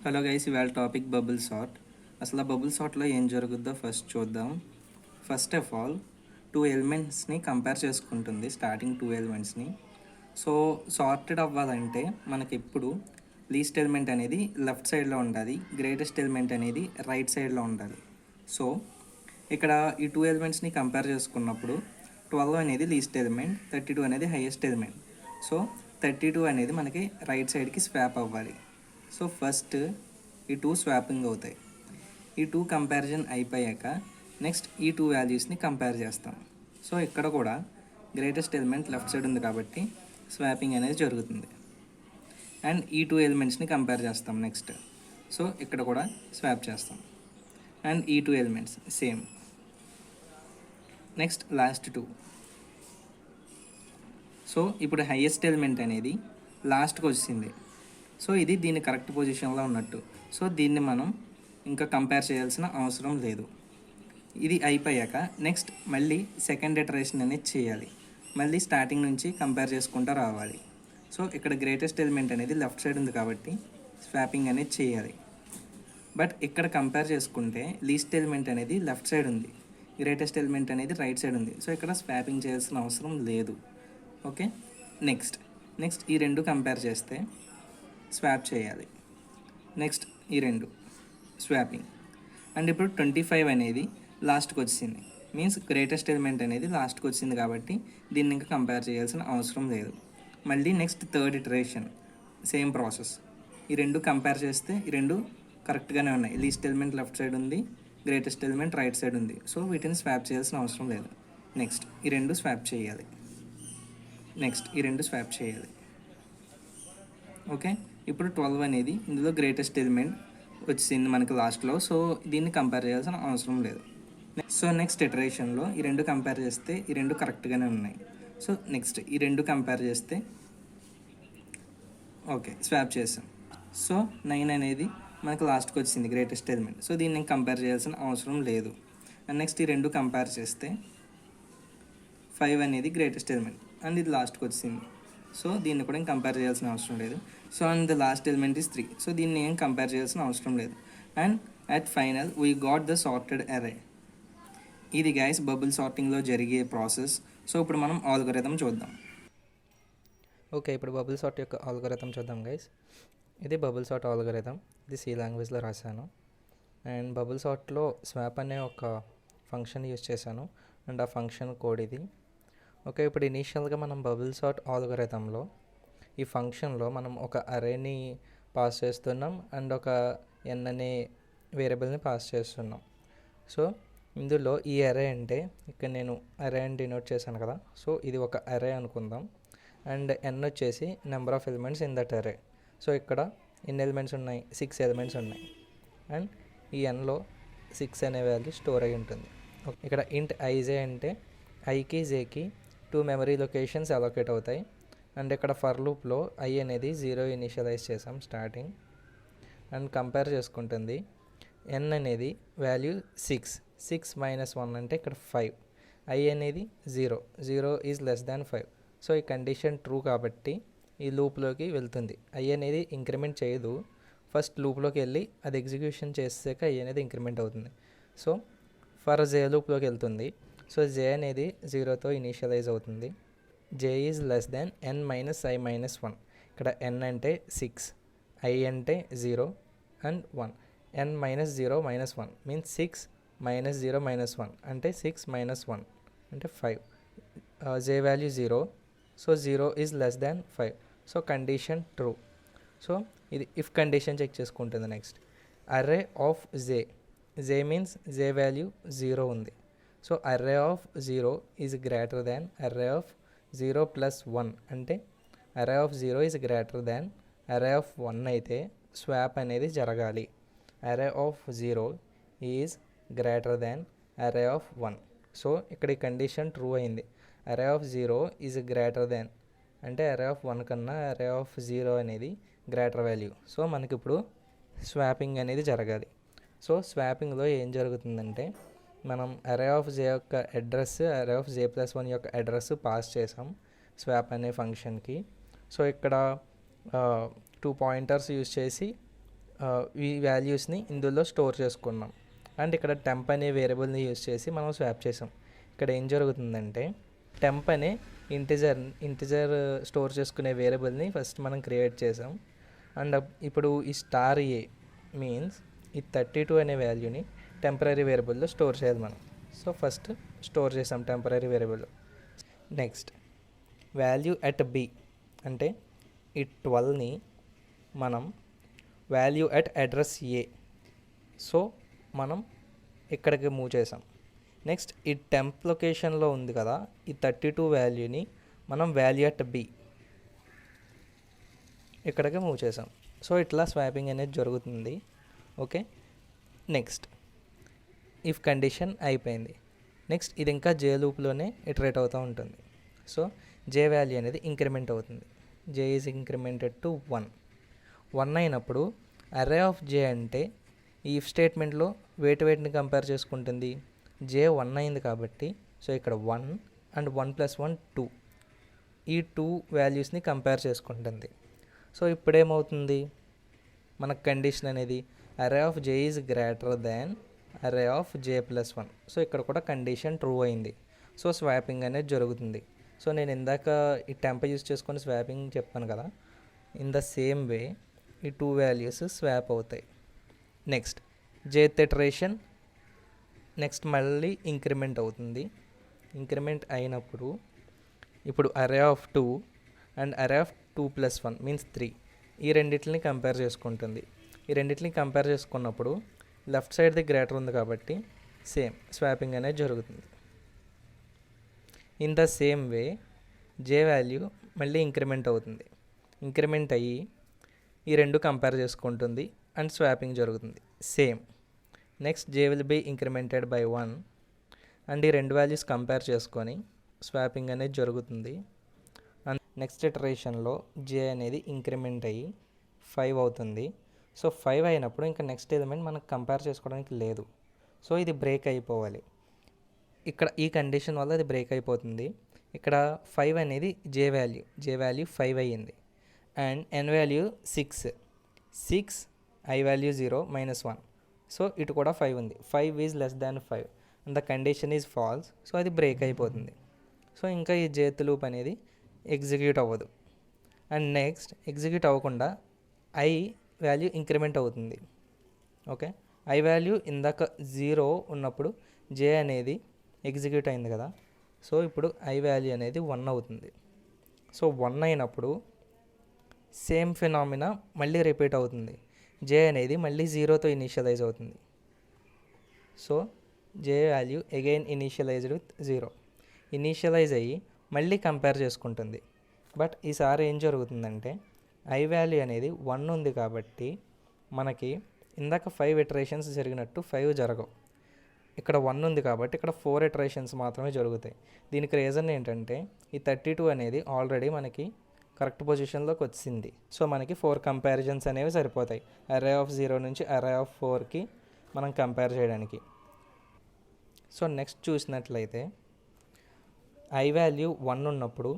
Hello guys, ఇవాళ topic bubble sort. అసలు bubble సార్ట్లో ఏం జరుగుద్దో ఫస్ట్ చూద్దాం. ఫస్ట్ ఆఫ్ ఆల్ 2 ఎలిమెంట్స్ని కంపేర్ చేసుకుంటుంది, స్టార్టింగ్ 2 ఎలిమెంట్స్ని. సో సార్టెడ్ అవ్వాలంటే మనకి ఎప్పుడు లీస్ట్ ఎలిమెంట్ అనేది లెఫ్ట్ సైడ్లో ఉండాలి, గ్రేటెస్ట్ ఎలిమెంట్ అనేది రైట్ సైడ్లో ఉండాలి. సో ఇక్కడ ఈ 2 ఎలిమెంట్స్ని కంపేర్ చేసుకున్నప్పుడు 12 అనేది లీస్ట్ ఎలిమెంట్, 32 అనేది హైయెస్ట్ ఎలిమెంట్. సో 32 అనేది మనకి రైట్ సైడ్కి స్వాప్ అవ్వాలి. సో ఫస్ట్ ఈ 2 స్వాపింగ్ అవుతాయి. ఈ 2 కంపారిజన్ అయిపోయాక నెక్స్ట్ ఈ 2 వాల్యూస్ని కంపేర్ చేస్తాం. సో ఇక్కడ కూడా గ్రేటెస్ట్ ఎలిమెంట్ లెఫ్ట్ సైడ్ ఉంది కాబట్టి స్వాపింగ్ అనేది జరుగుతుంది. అండ్ ఈ 2 ఎలిమెంట్స్ని కంపేర్ చేస్తాం నెక్స్ట్. సో ఇక్కడ కూడా స్వాప్ చేస్తాం. అండ్ ఈ 2 elements same. Next last 2. So ఇప్పుడు హైయెస్ట్ ఎలిమెంట్ అనేది లాస్ట్కి వచ్చింది. సో ఇది దీని కరెక్ట్ పొజిషన్లో ఉన్నట్టు. సో దీన్ని మనం ఇంకా కంపేర్ చేయాల్సిన అవసరం లేదు. ఇది అయిపోయాక నెక్స్ట్ మళ్ళీ సెకండ్ ఇటరేషన్ అనేది చేయాలి. మళ్ళీ స్టార్టింగ్ నుంచి కంపేర్ చేసుకుంటూ రావాలి. సో ఇక్కడ గ్రేటెస్ట్ ఎలిమెంట్ అనేది లెఫ్ట్ సైడ్ ఉంది కాబట్టి స్వాపింగ్ అనేది చేయాలి. బట్ ఇక్కడ కంపేర్ చేసుకుంటే లీస్ట్ ఎలిమెంట్ అనేది లెఫ్ట్ సైడ్ ఉంది, గ్రేటెస్ట్ ఎలిమెంట్ అనేది రైట్ సైడ్ ఉంది. సో ఇక్కడ స్వాపింగ్ చేయాల్సిన అవసరం లేదు. ఓకే, నెక్స్ట్ ఈ రెండు కంపేర్ చేస్తే స్వాప్ చేయాలి. నెక్స్ట్ ఈ రెండు స్వాపింగ్. అండ్ ఇప్పుడు 25 అనేది లాస్ట్కి వచ్చింది, మీన్స్ గ్రేటెస్ట్ ఎలిమెంట్ అనేది లాస్ట్కి వచ్చింది కాబట్టి దీన్ని ఇంకా కంపేర్ చేయాల్సిన అవసరం లేదు. మళ్ళీ next third iteration same process. ఈ రెండు కంపేర్ చేస్తే ఈ రెండు కరెక్ట్గానే ఉన్నాయి. లీస్ట్ ఎలిమెంట్ లెఫ్ట్ సైడ్ ఉంది, గ్రేటెస్ట్ ఎలిమెంట్ రైట్ సైడ్ ఉంది. సో వీటిని స్వాప్ చేయాల్సిన అవసరం లేదు. నెక్స్ట్ ఈ రెండు స్వాప్ చేయాలి. ఓకే, ఇప్పుడు 12 అనేది ఇందులో గ్రేటెస్ట్ ఎలిమెంట్ వచ్చింది మనకి లాస్ట్లో. సో దీన్ని కంపేర్ చేయాల్సిన అవసరం లేదు. సో నెక్స్ట్ ఇటరేషన్లో ఈ రెండు కంపేర్ చేస్తే ఈ రెండు కరెక్ట్గానే ఉన్నాయి. సో నెక్స్ట్ ఈ రెండు కంపేర్ చేస్తే ఓకే స్వాప్ చేసాం. సో 9 అనేది మనకు లాస్ట్కి వచ్చింది గ్రేటెస్ట్ ఎలిమెంట్. సో దీన్ని కంపేర్ చేయాల్సిన అవసరం లేదు. అండ్ నెక్స్ట్ ఈ రెండు కంపేర్ చేస్తే 5 అనేది గ్రేటెస్ట్ ఎలిమెంట్ అండ్ ఇది లాస్ట్కి వచ్చింది. సో దీన్ని కూడా కంపేర్ చేయాల్సిన అవసరం లేదు. So and the last element is 3. So దీన్ని ఏం కంపేర్ చేయాల్సిన అవసరం లేదు. And at final we got the sorted అరే. ఇది గైస్ బబుల్ సార్టింగ్లో జరిగే ప్రాసెస్. సో ఇప్పుడు మనం ఆల్గోరిథం చూద్దాం. ఓకే, ఇప్పుడు బబుల్ సార్ట్ యొక్క ఆల్గోరిథం చూద్దాం గైస్. ఇది బబుల్ సార్ట్ ఆల్గోరిథం. ఇది సి లాంగ్వేజ్లో రాశాను. అండ్ బబుల్ సార్ట్లో స్వాప్ అనే ఒక ఫంక్షన్ యూజ్ చేశాను అండ్ ఆ ఫంక్షన్ కోడ్ ఇది. ఓకే, ఇప్పుడు ఇనీషియల్గా మనం బబుల్ సార్ట్ ఆల్గోరిథంలో ఈ ఫంక్షన్లో మనం ఒక అరేని పాస్ చేస్తున్నాం అండ్ ఒక ఎన్ అనే వేరియబుల్ని పాస్ చేస్తున్నాం. సో ఇందులో ఈ అరే అంటే ఇక్కడ నేను అరే అని డినోట్ చేశాను కదా. సో ఇది ఒక అరే అనుకుందాం. అండ్ ఎన్ వచ్చేసి number of elements in that అరే. సో ఇక్కడ ఎన్ని ఎలిమెంట్స్ ఉన్నాయి? 6 ఎలిమెంట్స్ ఉన్నాయి. అండ్ ఈ ఎన్లో 6 అనే వాల్యూ స్టోర్ అయి ఉంటుంది. ఇక్కడ ఇంట్ ఐజే అంటే ఐకి జేకి 2 మెమరీ లొకేషన్స్ అలొకేట్ అవుతాయి. అండ్ ఇక్కడ ఫర్ లూప్లో ఐ అనేది 0 ఇనిషియలైజ్ చేసాం స్టార్టింగ్. అండ్ కంపేర్ చేసుకుంటుంది. ఎన్ అనేది వాల్యూ 6 మైనస్ 1 అంటే ఇక్కడ 5. ఐ అనేది 0 ఈజ్ లెస్ దాన్ 5. సో ఈ కండిషన్ ట్రూ కాబట్టి ఈ లూప్లోకి వెళ్తుంది. ఐ అనేది ఇంక్రిమెంట్ చేయదు. ఫస్ట్ లూప్లోకి వెళ్ళి అది ఎగ్జిక్యూషన్ చేసాక ఐ అనేది ఇంక్రిమెంట్ అవుతుంది. సో ఫర్ జే లూప్లోకి వెళ్తుంది. సో జే అనేది 0తో ఇనీషియలైజ్ అవుతుంది. J is less than N minus I minus 1. ఇక్కడ ఎన్ అంటే 6, ఐ అంటే 0 and 1. N minus 0 minus 1 means 6 minus 0 minus 1 అంటే 6 మైనస్ 1 అంటే 5. J value 0. So 0 is less than 5. So condition true. So ఇది ఇఫ్ కండిషన్ చెక్ చేసుకుంటుంది. Next array of J means J value 0 ఉంది. So array of 0 is greater than array of 0 plus 1 అంటే array of 0 is greater than array of 1 అయితే swap అనేది జరగాలి. Array of 0 is greater than array of 1. So ఇక్కడ ఈ condition true అయింది. Array of 0 is greater than అంటే array of 1 కన్నా array of 0 అనేది గ్రేటర్ వాల్యూ. సో మనకి ఇప్పుడు స్వాపింగ్ అనేది జరగాలి. సో స్వాపింగ్లో ఏం జరుగుతుందంటే మనం అరే ఆఫ్ జే యొక్క అడ్రస్ అరే ఆఫ్ జే ప్లస్ 1 యొక్క అడ్రస్ పాస్ చేసాం స్వాప్ అనే ఫంక్షన్కి. సో ఇక్కడ 2 పాయింటర్స్ యూజ్ చేసి ఈ వాల్యూస్ని ఇందులో స్టోర్ చేసుకున్నాం. అండ్ ఇక్కడ టెంప్ అనే వేరియబుల్ని యూజ్ చేసి మనం స్వాప్ చేసాం. ఇక్కడ ఏం జరుగుతుందంటే టెంప్ అనే ఇంటిజర్ స్టోర్ చేసుకునే వేరియబుల్ని ఫస్ట్ మనం క్రియేట్ చేసాం. అండ్ ఇప్పుడు ఈ స్టార్ ఏ మీన్స్ ఈ 32 అనే వాల్యూని టెంపరీ వేరియబుల్లో స్టోర్ చేయాలి మనం. సో ఫస్ట్ స్టోర్ చేసాం temporary variable. Next value at B అంటే ఈ 12ని మనం value at address A, so మనం ఇక్కడికి మూవ్ చేసాం. నెక్స్ట్ ఈ టెంప్ లొకేషన్లో ఉంది కదా, ఈ 32 వాల్యూని మనం వాల్యూ అట్ బి ఇక్కడికి మూవ్ చేసాం. సో ఇట్లా స్వాపింగ్ అనేది జరుగుతుంది. ఓకే, నెక్స్ట్ ఇఫ్ కండిషన్ అయిపోయింది. నెక్స్ట్ ఇది ఇంకా జే లూప్లోనే ఇటరేట్ అవుతూ ఉంటుంది. సో జే వాల్యూ అనేది ఇంక్రిమెంట్ అవుతుంది. జే ఈజ్ ఇంక్రిమెంటెడ్ టు 1 అయినప్పుడు అర్రే ఆఫ్ జే అంటే ఈ ఇఫ్ స్టేట్మెంట్లో వేటిని కంపేర్ చేసుకుంటుంది. జే 1 అయింది కాబట్టి సో ఇక్కడ 1 అండ్ 1 + 1 2, ఈ 2 వాల్యూస్ని కంపేర్ చేసుకుంటుంది. సో ఇప్పుడేమవుతుంది, మన కండిషన్ అనేది array of J is greater than array of J + 1. So ఇక్కడ కూడా కండిషన్ ట్రూ అయింది. సో స్వాపింగ్ అనేది జరుగుతుంది. సో నేను ఇందాక ఈ టెంప్ యూజ్ చేసుకొని స్వాపింగ్ చెప్పాను కదా, ఇన్ ద సేమ్ వే ఈ 2 వాల్యూస్ స్వాప్ అవుతాయి. నెక్స్ట్ జేత్ ఇటరేషన్, నెక్స్ట్ మళ్ళీ ఇంక్రిమెంట్ అవుతుంది. ఇంక్రిమెంట్ అయినప్పుడు ఇప్పుడు array of 2 and array of 2 + 1 means 3, ఈ రెండింటిని కంపేర్ చేసుకుంటుంది. ఈ రెండింటిని కంపేర్ చేసుకున్నప్పుడు లెఫ్ట్ సైడ్ది గ్రేటర్ ఉంది కాబట్టి సేమ్ స్వాపింగ్ అనేది జరుగుతుంది. In the same way J value మళ్ళీ ఇంక్రిమెంట్ అవుతుంది. ఇంక్రిమెంట్ అయ్యి ఈ రెండు కంపేర్ చేసుకుంటుంది అండ్ స్వాపింగ్ జరుగుతుంది same. Next J will be incremented by 1 and ఈ రెండు వాల్యూస్ కంపేర్ చేసుకొని స్వాపింగ్ అనేది జరుగుతుంది. అండ్ నెక్స్ట్ ఇటరేషన్లో జే అనేది ఇంక్రిమెంట్ అయ్యి 5 అవుతుంది. సో 5 అయినప్పుడు ఇంకా నెక్స్ట్ ఎలిమెంట్ మనకు కంపేర్ చేసుకోవడానికి లేదు. సో ఇది బ్రేక్ అయిపోవాలి. ఇక్కడ ఈ కండిషన్ వల్ల అది బ్రేక్ అయిపోతుంది. ఇక్కడ 5 అనేది జే వాల్యూ 5 అయ్యింది and N value 6, I value 0 -1. So ఇటు కూడా 5 ఉంది. 5 is less than 5 and the condition is false. So అది బ్రేక్ అయిపోతుంది. సో ఇంకా ఈ జేత్ లూప్ అనేది ఎగ్జిక్యూట్ అవ్వదు. అండ్ నెక్స్ట్ ఎగ్జిక్యూట్ అవ్వకుండా ఐ వాల్యూ ఇంక్రిమెంట్ అవుతుంది. ఓకే, ఐ వాల్యూ ఇందాక 0 ఉన్నప్పుడు జే అనేది ఎగ్జిక్యూట్ అయింది కదా, సో ఇప్పుడు ఐ వాల్యూ అనేది 1 అవుతుంది. సో 1 అయినప్పుడు సేమ్ ఫినామినా మళ్ళీ రిపీట్ అవుతుంది. జే అనేది మళ్ళీ 0తో ఇనిషియలైజ్ అవుతుంది. So J value again initialised with 0, initialise అయ్యి మళ్ళీ కంపేర్ చేసుకుంటుంది. బట్ ఈసారి ఏం జరుగుతుందంటే ఐ వాల్యూ అనేది 1 ఉంది కాబట్టి మనకి ఇందాక 5 ఇటరేషన్స్ జరిగినట్టు 5 జరగవు. ఇక్కడ 1 ఉంది కాబట్టి ఇక్కడ 4 ఇటరేషన్స్ మాత్రమే జరుగుతాయి. దీనికి రీజన్ ఏంటంటే ఈ 32 అనేది ఆల్రెడీ మనకి కరెక్ట్ పొజిషన్లోకి వచ్చింది. సో మనకి 4 కంపారిజన్స్ అనేవి సరిపోతాయి అర్రే ఆఫ్ 0 నుంచి అర్రే ఆఫ్ 4కి మనం కంపేర్ చేయడానికి. సో నెక్స్ట్ చూసినట్లయితే ఐ వాల్యూ 1 ఉన్నప్పుడు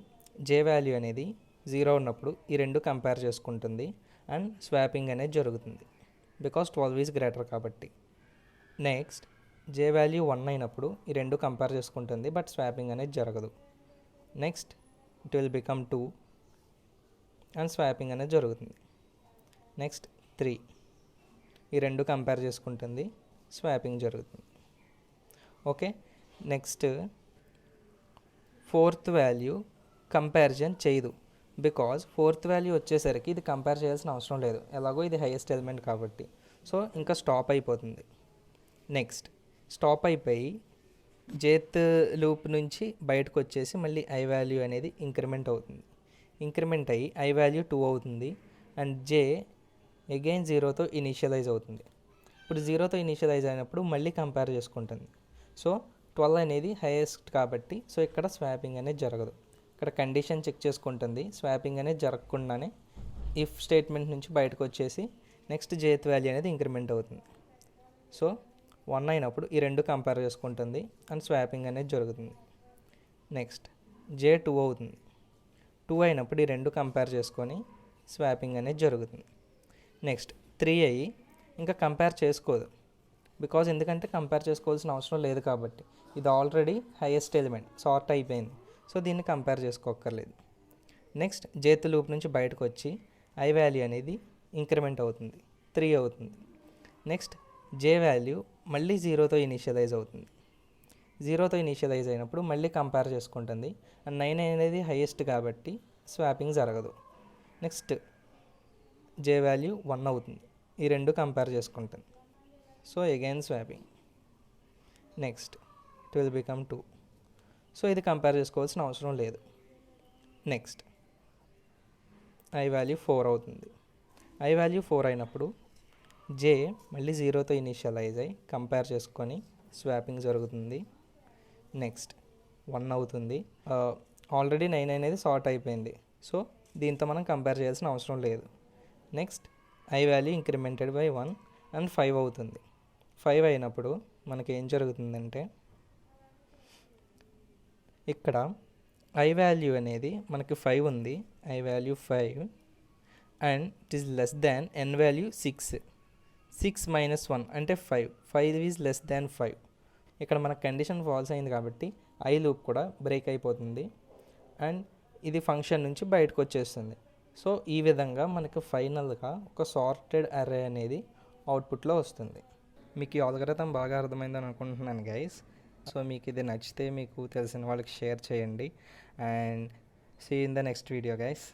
జే వాల్యూ అనేది 0 ఉన్నప్పుడు ఈ రెండు కంపేర్ చేసుకుంటుంది అండ్ స్వాపింగ్ అనేది జరుగుతుంది బికాస్ 12 ఈజ్ గ్రేటర్ కాబట్టి. నెక్స్ట్ జే వాల్యూ 1 అయినప్పుడు ఈ రెండు కంపేర్ చేసుకుంటుంది బట్ స్వాపింగ్ అనేది జరగదు. Next it will become 2 and swapping అనేది జరుగుతుంది. నెక్స్ట్ 3, ఈ రెండు కంపేర్ చేసుకుంటుంది, స్వాపింగ్ జరుగుతుంది. Okay, next 4th value comparison చేయదు బికాజ్ 4th వాల్యూ వచ్చేసరికి ఇది కంపేర్ చేయాల్సిన అవసరం లేదు, ఎలాగో ఇది హైయెస్ట్ ఎలిమెంట్ కాబట్టి. సో ఇంకా స్టాప్ అయిపోతుంది. నెక్స్ట్ స్టాప్ అయిపోయి జేత్ లూప్ నుంచి బయటకు వచ్చేసి మళ్ళీ ఐ వాల్యూ అనేది ఇంక్రిమెంట్ అవుతుంది. ఇంక్రిమెంట్ అయ్యి ఐ వాల్యూ 2 అవుతుంది అండ్ జే అగైన్ 0తో ఇనిషియలైజ్ అవుతుంది. ఇప్పుడు 0తో ఇనిషియలైజ్ అయినప్పుడు మళ్ళీ కంపేర్ చేసుకుంటుంది. సో 12 అనేది హైయెస్ట్ కాబట్టి సో ఇక్కడ స్వాపింగ్ అనేది జరగదు. ఇక్కడ కండిషన్ చెక్ చేసుకుంటుంది, స్వాపింగ్ అనేది జరగకుండానే ఇఫ్ స్టేట్మెంట్ నుంచి బయటకు వచ్చేసి నెక్స్ట్ జేత్ వాల్యూ అనేది ఇంక్రిమెంట్ అవుతుంది. సో 1 అయినప్పుడు ఈ రెండు కంపేర్ చేసుకుంటుంది అండ్ స్వాపింగ్ అనేది జరుగుతుంది. నెక్స్ట్ జే 2 అవుతుంది. 2 అయినప్పుడు ఈ రెండు కంపేర్ చేసుకొని స్వాపింగ్ అనేది జరుగుతుంది. నెక్స్ట్ 3 అయ్యి ఇంకా కంపేర్ చేసుకోదు, బికాజ్ ఎందుకంటే కంపేర్ చేసుకోవాల్సిన అవసరం లేదు కాబట్టి. ఇది ఆల్రెడీ హైయెస్ట్ ఎలిమెంట్ సార్ట్ అయిపోయింది, సో దీన్ని కంపేర్ చేసుకోక్కర్లేదు. నెక్స్ట్ జేత్ లూప్ నుంచి బయటకు వచ్చి ఐ వాల్యూ అనేది ఇంక్రిమెంట్ అవుతుంది, 3 అవుతుంది. నెక్స్ట్ జే వాల్యూ మళ్ళీ 0తో ఇనిషియలైజ్ అవుతుంది. 0తో ఇనిషియలైజ్ అయినప్పుడు మళ్ళీ కంపేర్ చేసుకుంటుంది. అండ్ 9 అనేది హైయెస్ట్ కాబట్టి స్వాపింగ్ జరగదు. నెక్స్ట్ జే వాల్యూ 1 అవుతుంది, ఈ రెండు కంపేర్ చేసుకుంటుంది. So again swapping. Next it will become 2. So ఇది కంపేర్ చేసుకోవాల్సిన అవసరం లేదు. నెక్స్ట్ ఐ వాల్యూ 4 అవుతుంది. ఐ వాల్యూ 4 అయినప్పుడు జే మళ్ళీ 0తో ఇనిషియలైజ్ అయ్యి కంపేర్ చేసుకొని స్వాపింగ్ జరుగుతుంది. నెక్స్ట్ 1 అవుతుంది. ఆల్రెడీ 9 అనేది సార్ట్ అయిపోయింది, సో దీంతో మనం కంపేర్ చేయాల్సిన అవసరం లేదు. Next I value incremented by 1 and 5 అవుతుంది. 5 అయినప్పుడు మనకి ఏం జరుగుతుందంటే ఇక్కడ ఐ వాల్యూ అనేది మనకి 5 ఉంది, I value 5 and it is less than N value 6. 6 minus 1 అంటే 5 ఈజ్ లెస్ దాన్ 5. ఇక్కడ మన కండిషన్ ఫాల్స్ అయింది కాబట్టి ఐ లూప్ కూడా బ్రేక్ అయిపోతుంది అండ్ ఇది ఫంక్షన్ నుంచి బయటకు వచ్చేస్తుంది. సో ఈ విధంగా మనకు ఫైనల్గా ఒక సార్టెడ్ అర్రే అనేది అవుట్పుట్లో వస్తుంది. మీకు ఈ ఆల్గరిథం బాగా అర్థమైందని అనుకుంటున్నాను గైస్. సో మీకు ఇది నచ్చితే మీకు తెలిసిన వాళ్ళకి షేర్ చేయండి and see in the next video guys.